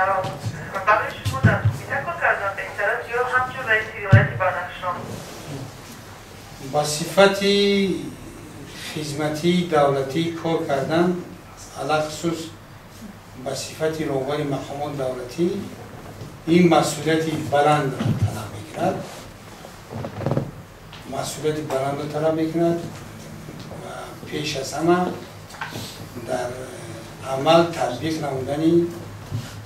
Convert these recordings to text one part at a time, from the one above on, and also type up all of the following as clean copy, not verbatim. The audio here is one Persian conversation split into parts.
برای شما در کمیته کار کردن بهتر است یا همچون رئیس ولایت بدخشان؟ با صفت خدمتی دولتی کار کردن، علاوه خصوص با صفت روبای مقامات دولتی این مسئولیت بلند را طلب می‌کند. مسئولیت بلند را طلب می‌کند و پیش از همه در عمل تطبیق نمودن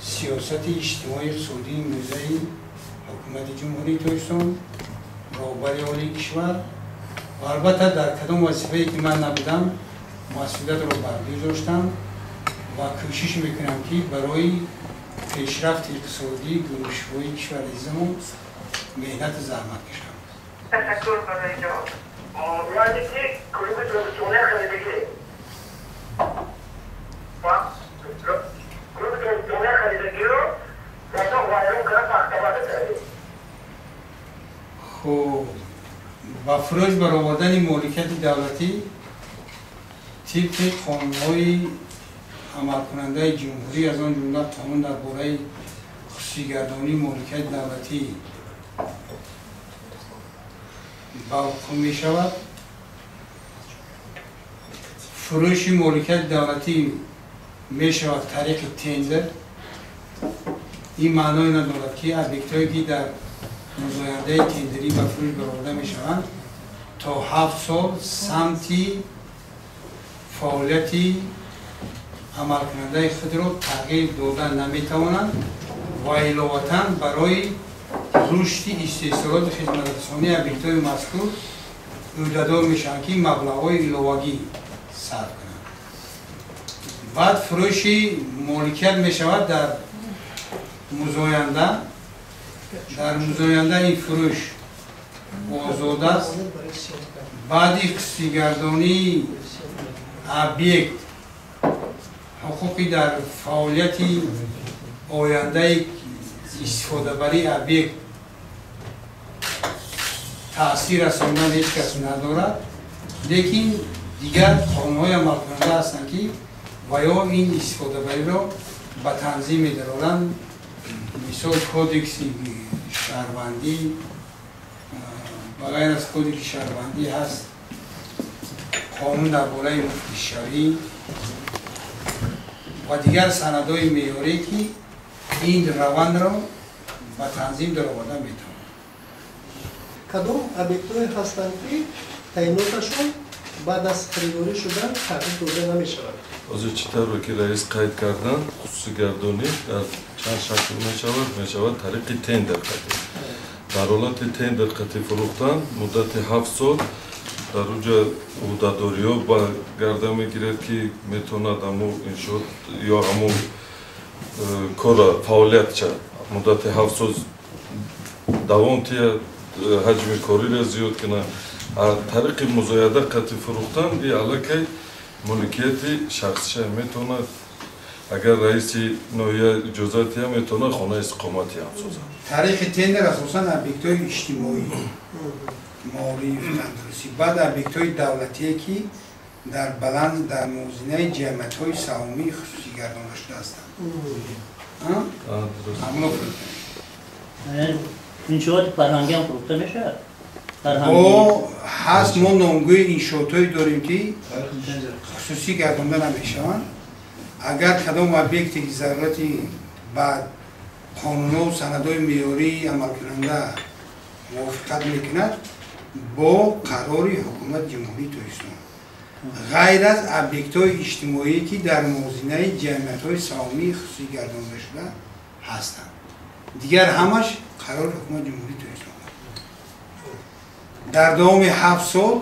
سیاست اجتماعی اقتصادی موضعی حکومت جمهوری تویستان روبای عالی کشور و البته در کدام وظیفه‌ای که من نبودم مسئولیت را بر دوش داشتم و کوشش میکنم که برای پیشرفت اقتصادی گروشوی کشور عزیزمون مهنت زحمت کشم. تشکر برای جواب. یعنی که کلوب تلویزیونی خریدگی کلوب تلویزیونی خریدگی رو مثلا وایرون کنه پختباده کردیم. خب با فروش برآوردن مالکیت دولتی طبق قانون‌های عمل کننده جمهوری از آن جمله قانون درباره خصوصی‌گردانی مالکیت دولتی با حکم می شود. فروش مالکیت دولتی می شود طریق تندر. این معنای ندارد که ابیکت‌هایی که در مزاینده تندری به فروش برآورده می شوند تا 7 سال سمتی فعالیتی عمل کننده خود را تغییر دادن نمی توانند و علاوه برای رشد استحصالات خدمترسانی ابیکت‌های مذکور عهده‌دار میشن که مبلغ‌های علاوه‌ای صرف کنند. بعد فروش مالکیت می شود در مزاینده. در مزاینده این فروش آزاد است. بعدی خصوصی‌گردانی ابیکت حقوقی در فعالیتی آینده استفاده بری ابیکت تأثیر رساندن هیچ کس ندارد، لیکن دیگر قانون‌های عمل کننده هستند که و یا این استفاده بری را به تنظیم می‌دارند. مثال کودکس شهروندی و غیر از کودکس شهروندی هست قانون درباره مفتی شرعی و دیگر سندهای معیاری که این روند را به تنظیم در آورده میتونه. کدام ابیکت‌های هستند که تعیناتشون بعد از خریداری شدن تغییر داده نمی‌شود؟ از چطور که رئیس قید کردن خصوصی‌گردانی در چند شکل می‌شود طریق تندر قطعی. در حالت تندر قطعی فروختن مدت 7 سال در اونجا عهده‌داری‌ها با گرده میگیرد که میتوند همو انشاء یا همو کار فعالیت چه مدت 7 سال دوام تیه حجم کاری را زیاد کنه. طریق مزایده قطعی فروختن این علاقه ملکیت شخصی میتونه اگر رئیس نوعی اجازاتی هم میتونه خانه استقامتی هم سازد. طریق تندر اساساً ابیکت‌های اجتماعی مالی و تندرستی بعد ابیکت‌های دولتی که در بلند در موازنه جمعیت‌های سهامی خصوصی گردانده شده هستند. همونو فروختن. انشاءات فرهنگی هم فروخته میشه؟ با هست ما نامگوی انشاءات‌هایی داریم که خصوصی گردانده نمیشوند. اگر کدام ابیکتی که ضرورتی بعد قانون‌ها و سندهای معیاری عمل کننده موافقت میکند با قرار حکومت جمهوری تویستان غیر از ابیکت‌های اجتماعی که در موازنه جمعیت‌های سهامی خصوصی گردانده شده هستند دیگر همش قرار حکومت جمهوری تویستان در دوام 7 سال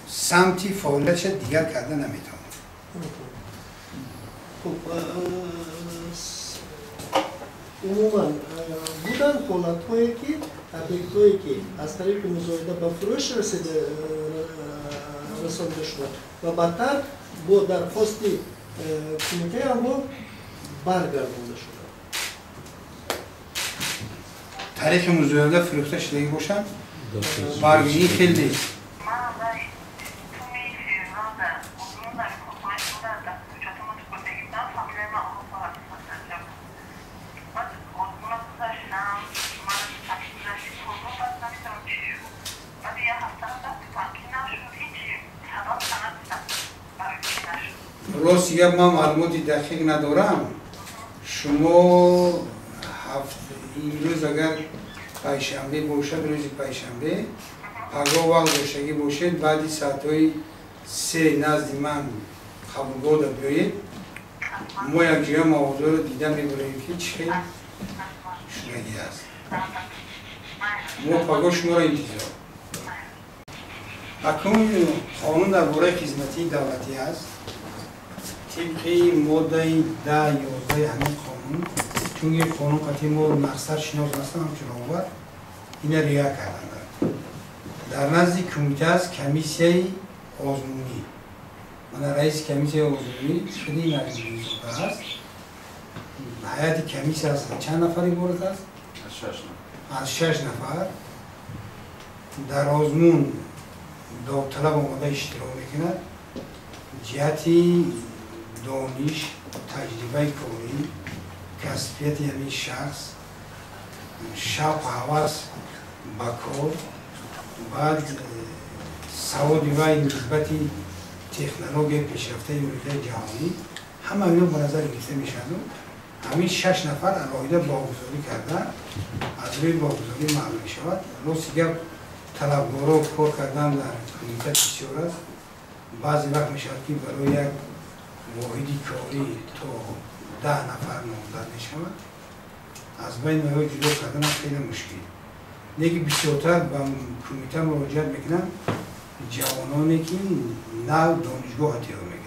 سمتی فعالیتش دیگر کرده نمیتواند. عموما بودن حالت‌هایی که ابیکت‌هایی که از طریق مزایده به فروش رسانده شد و بعدتر با درخواست کمیته هم برگردانده شد. طریق مزایده فروخته شده باشد برگردی خیلی نیست. راستی من معلوماتی دقیق ندارم. شما امروز اگر پنجشنبه باشد، روز پنجشنبه پگاه وقت داشتگی باشید، بعدی ساعتهای 3 نزد من قبولگاه را بیایید. ما یک جای موضوع رو دیدن میبریم که چه شنگی است. ما پگاه شما را انتظار. اکنون قانون درباره خدمتی دولتی است. طبق ماده 10 11 همین قانون، چون این قانون قطعی ما مقصد شناس هستم همچون آور این ریا کردن. در نزد کمیته است کمیسیه آزمونی. من رئیس کمیسیه آزمونی خیلی نزدیک است. هیئت کمیسیه است چند نفری بورد است؟ از 6 نفر. در آزمون داوطلب آمده اشتراک میکند. جهتی دانش، تجربه کاری، کسبیت یعنی شخص، شوق هوس به کار، بعد سواد و نسبت تکنولوژی پیشرفته امروزه جهانی، همه اینا به نظر گرفته میشن. همین 6 نفر علایده واگذاری کردن. از روی واگذاری معلوم شود. راست گپ طلبکارا کار کردن در کمیته بسیار است. بعضی وقت میشود که برای یک واحدی کاری تا 10 نفر نامزد میشود. از بین اینها جدا کردن خیلی مشکل. دیگه بسیارتر به کمیته مراجعت میکنن جوانانی که نو دانشگاه تیار میکنن.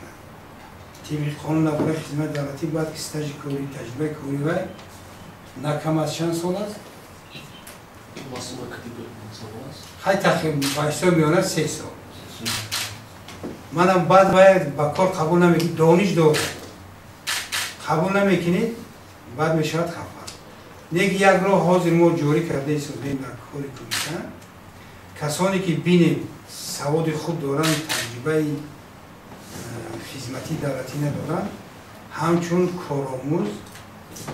طبق قانون درباره خدمت دولتی باید که استاژ کاری، تجربه کاری و نه کم از چند سال است؟ خیلی تقریبا بایستا میانه 3 سال. منم بعد باید با کار قبول نمیکنید، دانش داره قبول نمیکنید، بعد میشود خفه. یک راه حاضر ما جاری کرده ایستادیم در کار کمیته. کسانی که بینیم سواد خوب دارن، تجربه خدمتی دولتی ندارن، همچون کارآموز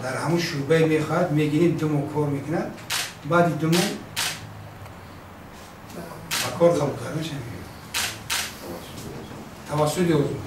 در همون شعبه میخواد میگیریم 2 ماه کار میکنن، بعد 2 ماه با کار قبول کردنش نمیگیرن. توسط آزمون.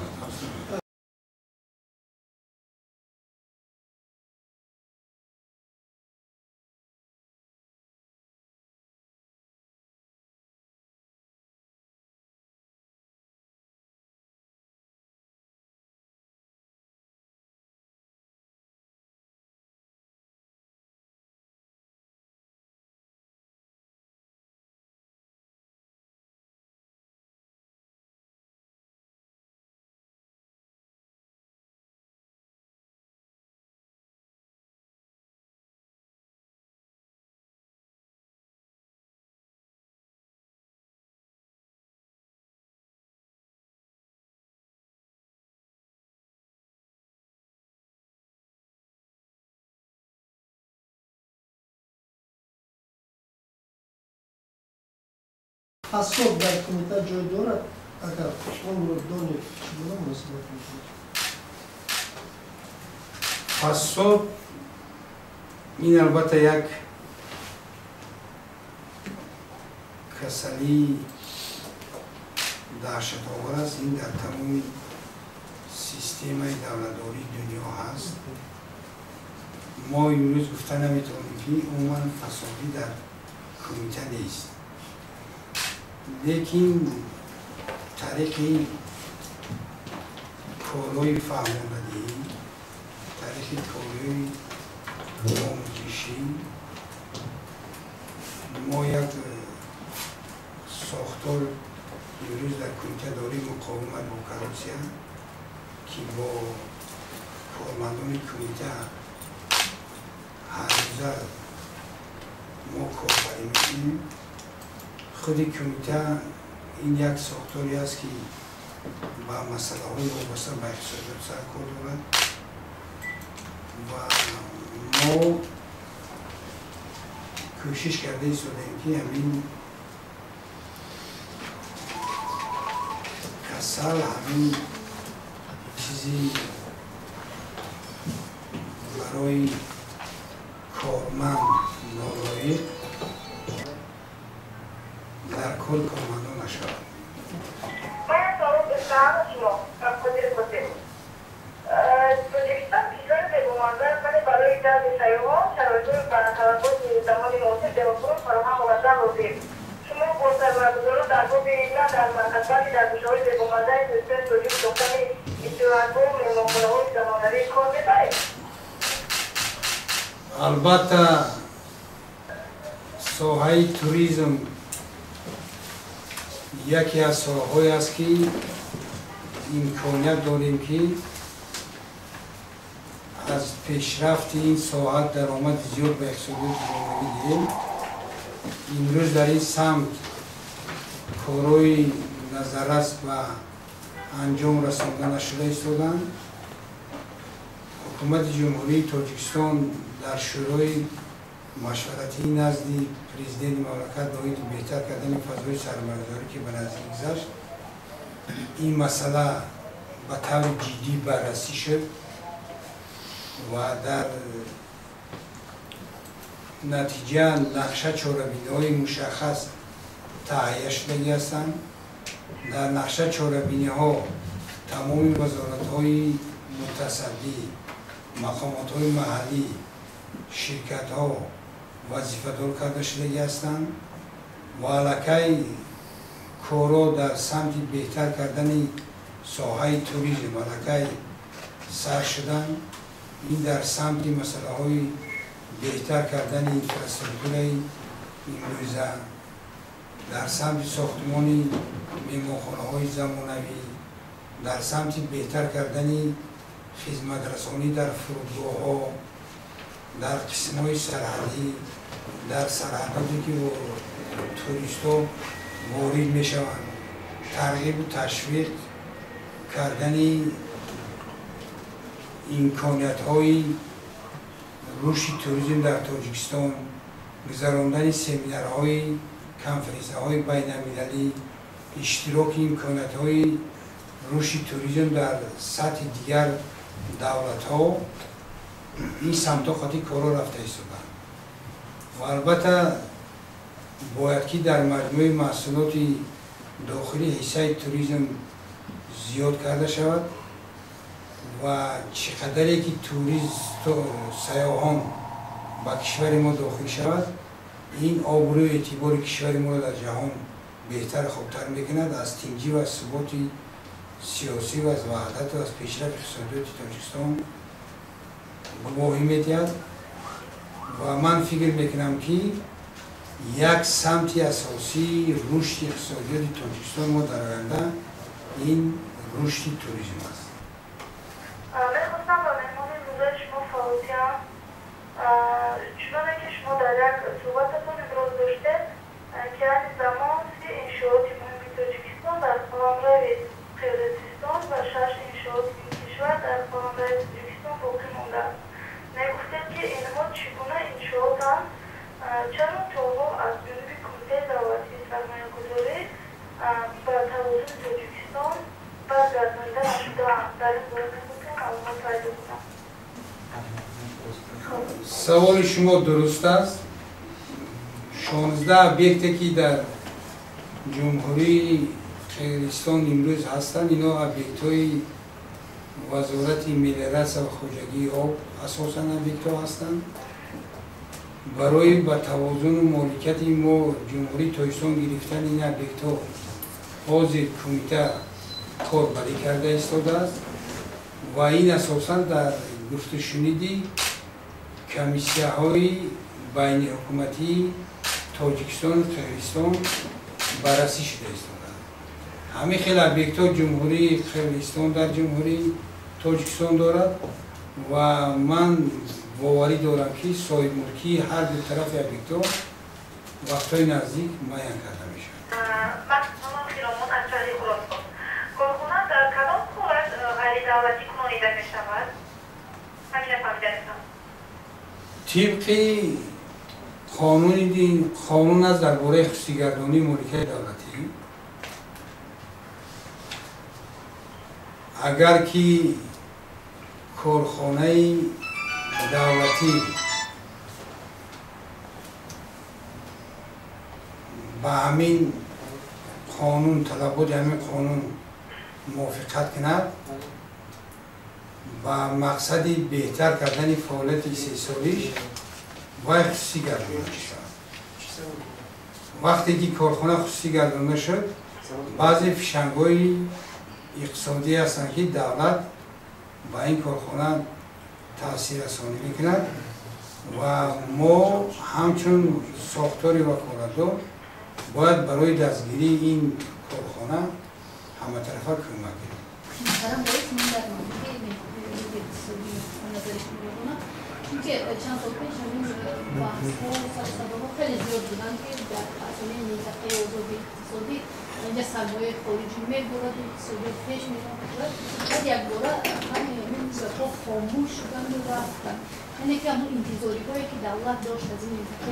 حساب در کمیته جای دارد اگر اون رو دانید چگونه مناسبت میکنید؟ حساب این البته یک کسلی دهشت آور است. این در تمام سیستم دولتداری دنیا هست. ما امروز گفته نمیتونیم که عموما فسادی در کمیته نیست، لیکن طریق کارهای فهماندهی، طریق کارهای آموزشی، ما یک ساختار امروز در کمیته داریم مقاومت با کراپسیون که با کارمندان کمیته هر روزه ما کاربری میکنیم. خود کمیته این یک ساختاری است که با مسئله های وابسته به اقتصاد سر کار دارد و ما کوشش کرده ایستادیم که همین کسل، همین چیزی برای کارمند نالایق در کل کارمندان نشود. باید سالون بسیار شما از خودی رو بسید. زمان مناسب جواب فراهم مقدم بودیم. شما با سرمایه‌گذاران در باب نه در مرکز بلکه در گوشه‌های زیبامزه توسعه توجیه ساختن استراحتگاه و مهمانخانه‌های زمانه‌ای کار می‌برید؟ البته ساحه توریسم یکی از ساحه‌هایی است که امکانیت داریم که از پیشرفت این ساحه درآمد زیاد به اقتصادیات جامعه گیریم. امروز در این سمت کارهای نظررس و انجام رساندن شده ایستادند. حکومت جمهوری تاجیکستان در شورای مشورتی نزد پرزیدنت مملکت برای بهتر کردن فضای سرمایه‌گذاری که به نزدیک گذشت، این مسئله به طور جدی بررسی شد و در نتیجه نقشه چاره‌بینی‌های مشخص تهیه شده هستند. در نقشه چاره‌بینی‌ها تمام وزارت‌های متصدی، مقامات‌های محلی، شرکت‌ها وظیفه‌دار کرده شده هستند و علاقه کارا در سمت بهتر کردن ساحه توریسم علاقه سر شدن. این در سمت مسئله‌های بهتر کردن اینفراستراکچور امروزه، در سمت ساختمان مهمانخانه‌های زمانوی، در سمت بهتر کردن خدمت رسانی در فرودگاه‌ها، در قسم‌های سرحدی، در سرحداتی که توریست‌ها وارد می‌شوند، ترغیب و تشویق کردن امکانیت‌های رشد توریسم در تاجیکستان، گذراندن سمینارهای، کنفرانس‌های بین‌المللی، اشتراک امکانیت‌های رشد توریسم در سطح دیگر دولت‌ها، این سمت‌ها خاطی کارا رفته ایستادند. و البته باید که در مجموع محصولات داخلی حصه توریسم زیاد کرده شود و چقدری که توریست و سیاحان به کشور ما داخل شود، این آبروی و اعتبار کشور ما در جهان بهتر خوبتر میکند. از تنجیب و از ثبات سیاسی و از وحدت و از پیشرفت اقتصادی تاجیکستان گواهی میدهد و من فکر میکنم که یک سمت اساسی رشد اقتصادی تاجیکستان ما در آینده این رشد توریسم است. میخواستم با مهمان امروزه شما فعالیتم چنانه که شما در یک صحبتتون ابراز داشته که از زمان 3 انشاءات مهم تاجیکستان در قلمرو قرقیزستان و 6 انشاءات این کشور در قلمرو تاجیکستان باقی مانده است. میگفتید که اینها چگونه انشاءاتند، چرا تا از جانب کمیته دولتی سرمایه‌گذاری به توازن تاجیکستان برگردانده نشده‌اند؟ در این باره می‌خواستم معلومات پیدا کنم. سوال شما درست است. 16 ابیکتی که در جمهوری قرقیزستان امروز هستند، اینا ابیکت‌های وزارت ملی‌رس و خواجگی آب اساساً ابیکت‌ها هستند. برای به توازن و مالکیت ما جمهوری تاجیکستان گرفتن این ابیکت‌ها حاضر کمیته کاربری کرده ایستاده است و این اساساً در گفت و شنیدی کمیسیه‌های بین حکومتی تاجیکستان و قرقیزستان بررسی شده ایستاده. همه خیلی ابیکت‌ها جمهوری قرقیزستان در جمهوری تاجیکستان دارد و من باوری دارم که صاحب ملکی هر دو طرف ابیکت‌ها وقتای نزدیک معین کرده میشه. من خیرامان از شهری خراسان. کارخانه در کدام صورت غیر دولتی کنانیده می شود؟ همین فهمیدنیستم. طبق قانون از درباره خصوصی‌گردانی ملکیت دولتی، اگر که کارخانه دولتی به همین قانون طلبات همین قانون موافقت کند و مقصدی بهتر کردن فعالیت 3 سالیش باید خصوصی گردانده شد. وقتی که کارخانه خصوصی گردانده شد بعضی فشنگ‌های اقتصادی هستند که دولت با این کارخانه تاثیر رسانی میکند و ما همچون ساختار وکالتدار باید برای دستگیری این کارخانه همه طرفه کمک کنیم. محترم رئیس، من در مورد اقتصادی نظرش می‌کنم که چند سال پیش همین بحث‌ها و سر خیلی زیاد بودن که در اصل منطقه آزادی اقتصادی اینجا سرمایه خارجی می‌برد و اقتصادی پیش می‌رفت. بعد یک باره همین زیادها خاموش شدن و رفتن. یعنی که همون انتظاری‌هایی که دولت داشت از این منطقه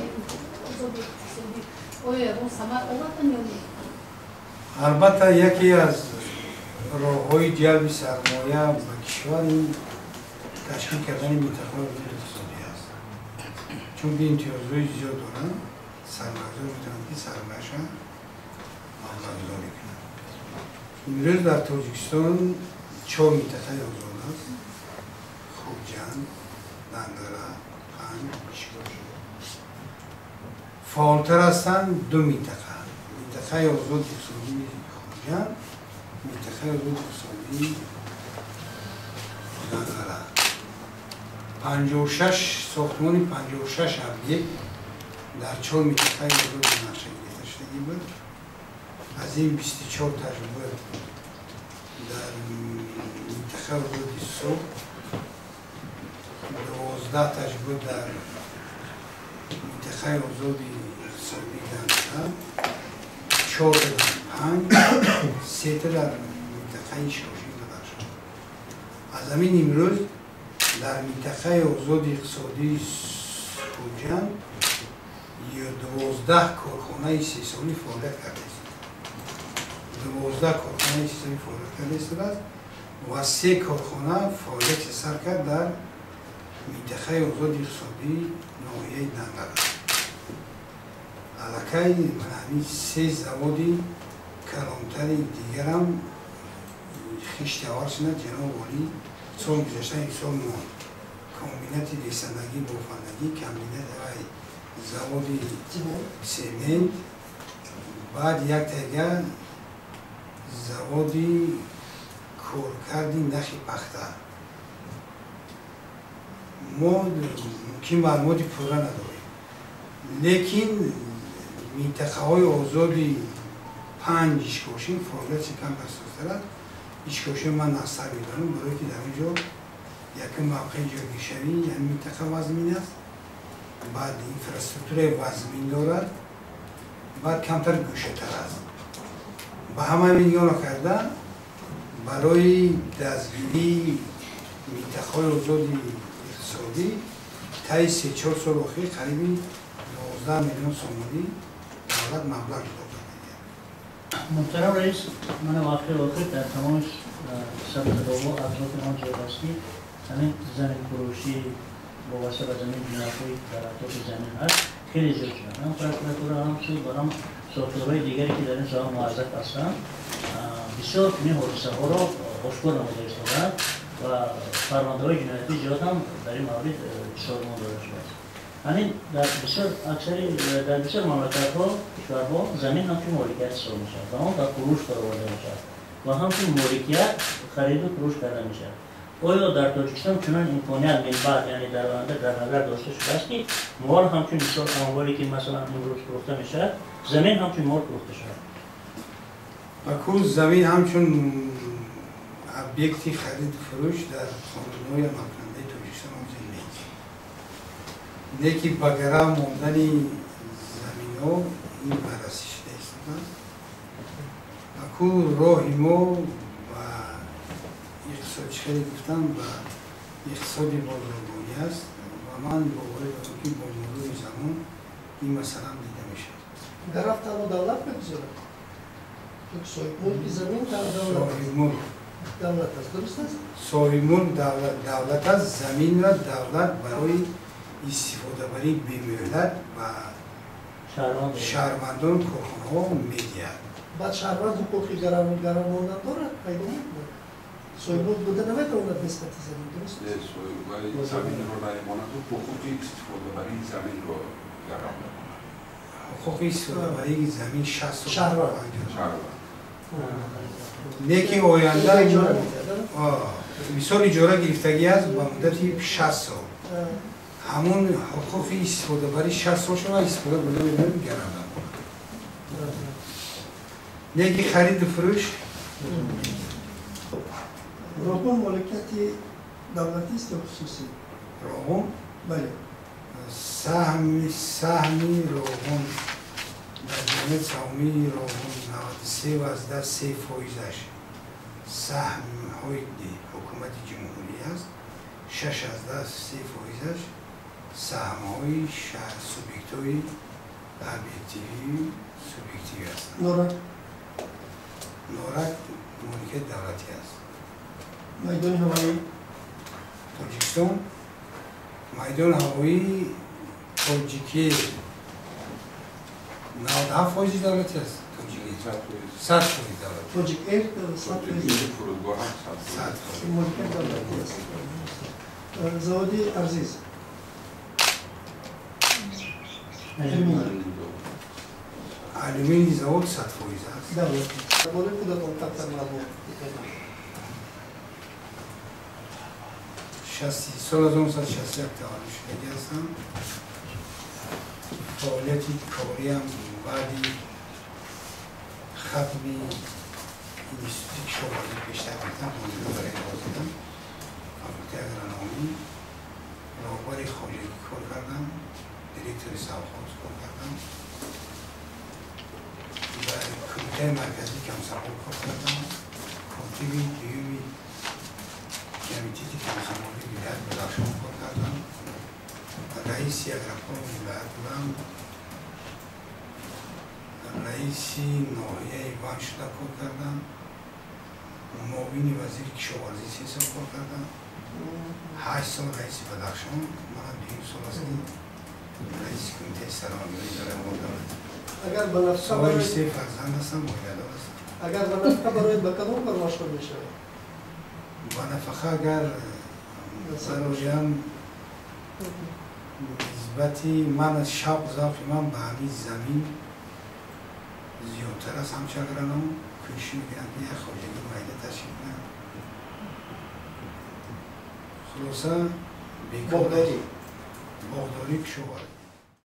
آزادی اقتصادی آیا اون ثمر آوردن یا نه؟ البته یکی از راه‌های جلب سرمایه به کشور این تشکیل کردن منطقه آزاد اقتصادی است. چون به امتیازهای زیاد دارن سرمایه‌گذار میتونن که سرمایه‌شان مبلغ‌گذاری کنن. امروز در تاجیکستان 4 منطقه آزاد است: خوجند، دندره، قند، پیشکش. فعالتر هستند 2 منطقه: منطقه آزاد اقتصادی خوجند، منطقه آزاد اقتصادی دندره. 56 ساختمان 56 ابیک در 4 منطقه آزاد نقشه گرفته شده بود. از این 24 تجربه در منطقه آزاد صبح، 12 تجربه در منطقه آزاد اقتصادی دندره، 4 در 5، 3 در منطقه شاشی بدخشان. از همین امروز در منطقه آزاد اقتصادی خوجند 12 کارخانه 3 سالی فعالیت کرده است. 12 کارخانه 3 سالی فعالیت کرده است و 3 کارخانه فعالیت سر کرد در منطقه آزاد اقتصادی ناحیه دندره. علاقه من همین 3 زوادی کلانتر دیگر هم خشت آور شدند. جناب والی سال گذشته این سال ما کامبینت ریسندگی بافندگی، کامبینت زوادی سیمنت، بعد یک تیگر زوادی کارکردی نخی پخته. ما ممکن معلوماتی پورا نداریم، لیکن منطقه های آزادی 5 ایشکاشی فعالیت کم بسازده است. ایشکاشی من نظر میدارم برای که در اینجا یک موقع جایگیشوی یعنی منطقه وزمین است، بعد اینفراسترکتور وزمین دارد، بعد کمتر گوشه تر است. به همه میلیون کرده برای دستگیری منطقه های آزادی اقتصادی طی 3-4 سال اخیر قریب 12 میلیون سومانی دولت مبلغ داده. محترم رئیس، من واقع در تمام سبزدارها اطراف ما جایگزین همین زمین فروشی وابسته به زمین جنایت‌هایی در اطراف زمین هست خیلی زیاد شدن. هم پرکوراتورها هم سود و هم ساختارهای دیگری که در این زمان موظف هستند بسیار این حادثه‌ها را آشکار نموده ایستادند و فرمانده‌های جنایتی زیاد هم در این مورد سازمان داده شده است. همین در بسیار مملکت‌ها کشورها زمین همچون مالکیت حساب می‌شود و آن در فروش برآورده می‌شود و همچون مالکیت خرید و فروش کرده می‌شود. آیا در تاجیکستان چنان امکانیت من بعد یعنی در آینده در نظر داشته شده است که مال همچون مثال اموالی که مثلا امروز فروخته می‌شود زمین همچون مال فروخته شود؟ اکنون زمین همچون ابیکتی خرید فروش در قانون‌های مکننده تاجیکستان موجود نیست. لیکن بگرا موندن زمین‌ها این بررسی شده است. اکنون راه ما و اقتصاد خیلی گفتم و اقتصادی بازرگانی است و من باوری دارم که با مرور زمان این مسئله دیده میشه. درفت هم دولت بگذارد. صاحب ملک زمین دولت است، درست است؟ صاحب ملک دولت است، زمین را دولت برای استفاده بری به مهلت و شهروندان کارخانه‌ها میدهد. بعد شهروند حقوقی گرم ماندن دارد پیدا می‌کند. سویبود بوده نمیتواند نسبت زمین درست؟ ولی زمین رو نمیماند و حقوقی استفاده برای زمین رو گرم نکنند. حقوقی استفاده برای زمین 60 شهروند. لیکن آینده مثال اجاره گرفتگی است با مدت 60 سال. همون حقوقی استفاده برای 60 سال شما استفاده برای گرم نکنند. لیکن خرید و فروش روغن مالکیت دولتی است یا خصوصی؟ روغن؟ بله. سهمی روغن در جامعه سهمی روغن 93.3% سهم های حکومت جمهوری است. 6.3% سهم های شهر سوبیکت های ابیکتیوی سوبیکتیوی هستند. نورک مالکیت دولتی است. میدان هوایی تاجیکستان میدان هوایی تاجیکی 97% دولتی است. تاجیکی 100% دولتی. تاجیک ایر 100% فرودگاه هم 100%. مالکیت دولتی است. زوادی عزیز علومینی زواد 100% است. دولتی. درباره خودتون قطعا معلومات سال 1961 دانشگاهی هستم. فعالیت کاری هم بعدی ختم اینستیتوت کشاورزی پیشتر رفتم. مدیر برای بازیدم فاکولته اگرونومی راهبر خواجگی کار کردم. دیرکتور ساوخاز کار کردم. و کمیته مرکزی کمسرحال کار کردم. کاتبی دیومی کمیته کمسرحالی ولایت بدخشان کار کردم. رئیس اگرکار ولایت بودم. رئیسی ناحیه ایوان شده کار کردم. معاون وزیر کشاورزی 3 سال کار کردم. 8 سال رئیس بدخشان. من 2 سال است رئیس کمیته سرمایه‌گذاری اداره امور دولتی. اگر به نفقه سوال برای 3 فرزند هستم. مایه‌دار هستم. اگر به نفقه برای به کدام کار مشغول میشه؟ با نفقه اگر برایم نسبتی من از شوق ذوق من به همین زمین زیادتر از همچه اگرانم پیشی میگیرم که یک خواجگی مایده تشکیل کنم. خلاصه باغداری کشاورزی